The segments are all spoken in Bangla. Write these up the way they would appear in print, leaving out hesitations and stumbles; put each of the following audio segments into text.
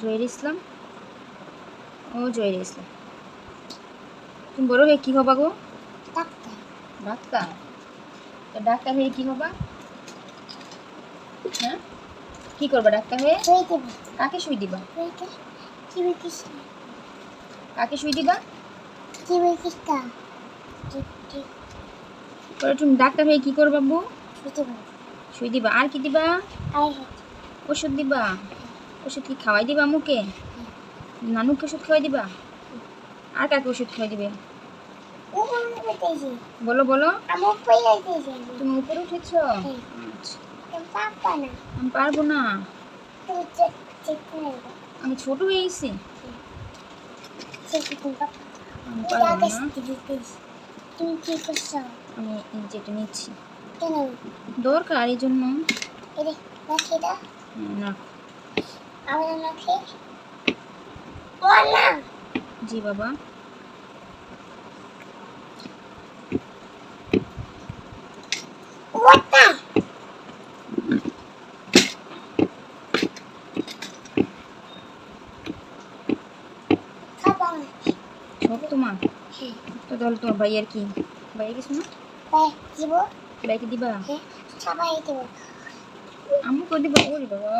জহির ইসলাম। ও জহির ইসলাম, তুমি বড় হয়ে কি হবা গো? ডাক্তার। তো ডাক্তার হয়ে কি হবা? হ্যাঁ, কি করবা ডাক্তার হয়ে? কাকে সুই দিবা? কাকে সুই দিবা? পরে তুমি ডাক্তার হয়ে কি করবা বউ? সুই দিবা। আর কি দিবা? ওষুধ দিবা। ওষুধ কি খাওয়াই দিবা মুখে? নানুকে ওষুধ খাওয়াই দিবা? আর কাকে ওষুধ খাওয়াই দিবে? বলো বলো। তুমি উপরে উঠেছ? আচ্ছা, আমি পারবো না, আমি ছোট হয়ে গেছি, আমি পারবো না। আমি যেটা নিচ্ছি দরকার এই জন্য। না জি বাবা। সব তোমার তো দল, তোমার ভাইয়ের কি? ভাইয়ের কিছু না? ভাইকে দিবা? আম্মুকে দিবা? ওরে বাবা,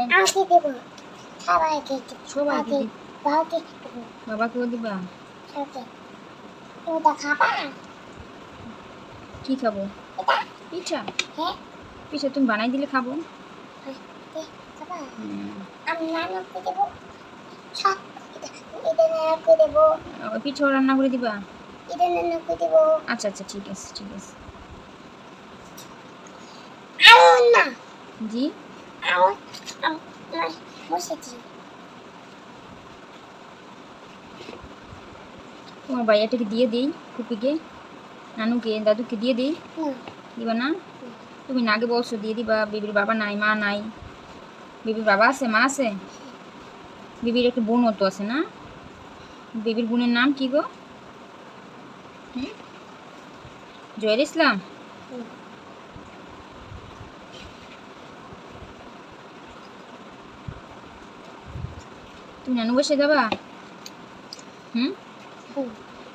সবাইকে দিব। বাবাকেও দিবা? কি খাবো? পিঠা? পিঠা তুমি বানাই দিলে খাবো। পিঠাও রান্না করে দিবা? আচ্ছা আচ্ছা, ঠিক আছে ঠিক আছে। জি তোমার ভাইয়াটাকে দিয়ে দিই, ফুপিকে, নানুকে, দাদুকে দিয়ে দিই। দিবা না? তুমি না আগে বলছো দিয়ে দিবা। বেবির বাবা নাই, মা নাই। বেবির বাবা আছে, মা আছে? বেবির একটা বোনও তো আছে না? বেবির বোনের নাম কি গো? জহির ইসলাম। তুমি নানু বসে যাবা?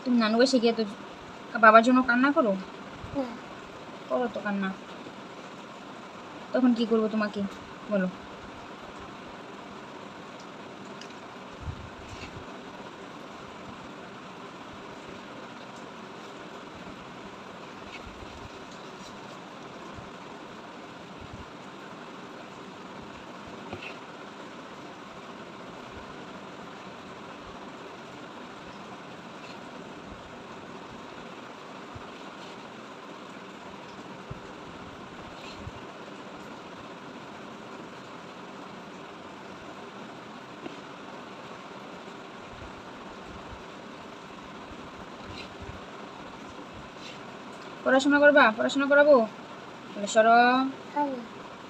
তুমি নানু বসে গিয়ে তো বাবার জন্য কান্না করো? করো তো কান্না, তখন কি করবো তোমাকে বলো? পড়াশোনা করবা? পড়াশোনা করাবো? সর,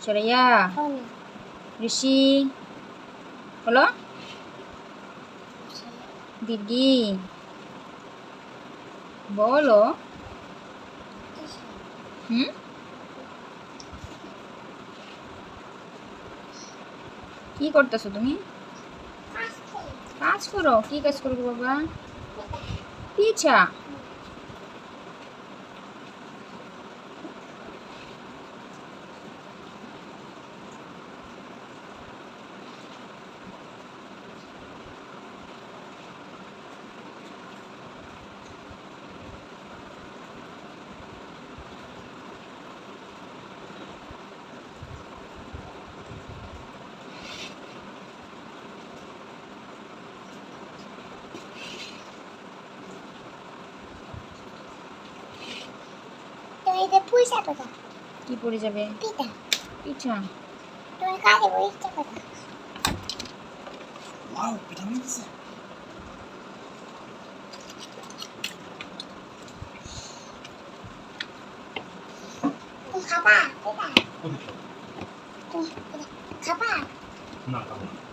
সরাইয়া, ঋষি হলো, দিদি বলো। কি করতেছো তুমি? কাজ করো। কি কাজ করবো বাবা? পিঠা? কি পড়ে যাবে? পিঠা।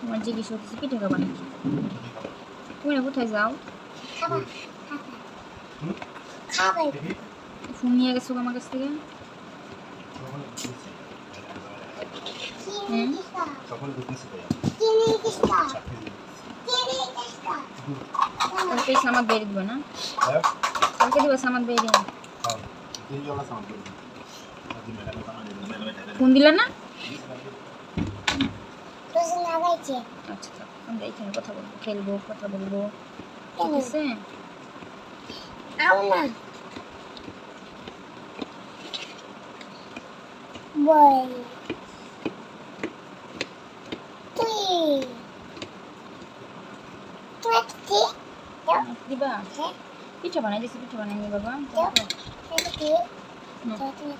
তোমার জিজ্ঞেস করতেছি পিঠা খাবা নাকি? তুমি না কোথায় যাও? ফোন নিয়ে গেছো আমার কাছ থেকে? কালকে সামাদ বেরিয়ে দিবা না? হ্যাঁ কালকে দিবা সামাদ বেরিয়ে? হ্যাঁ তিন জলা সামান করে ফোন দিলা না? তুই লাগাইছে আচ্ছা থাক, আমরা এখানে কথা বলবো, খেলবো, কথা বলবো, ঠিক কেন? আছে? আও না বই তুই তুই কি দিবা? হ্যাঁ পিঠা বানাই দিছি, পিঠা বানাই নি বাবা। তুই কি হুম। তুই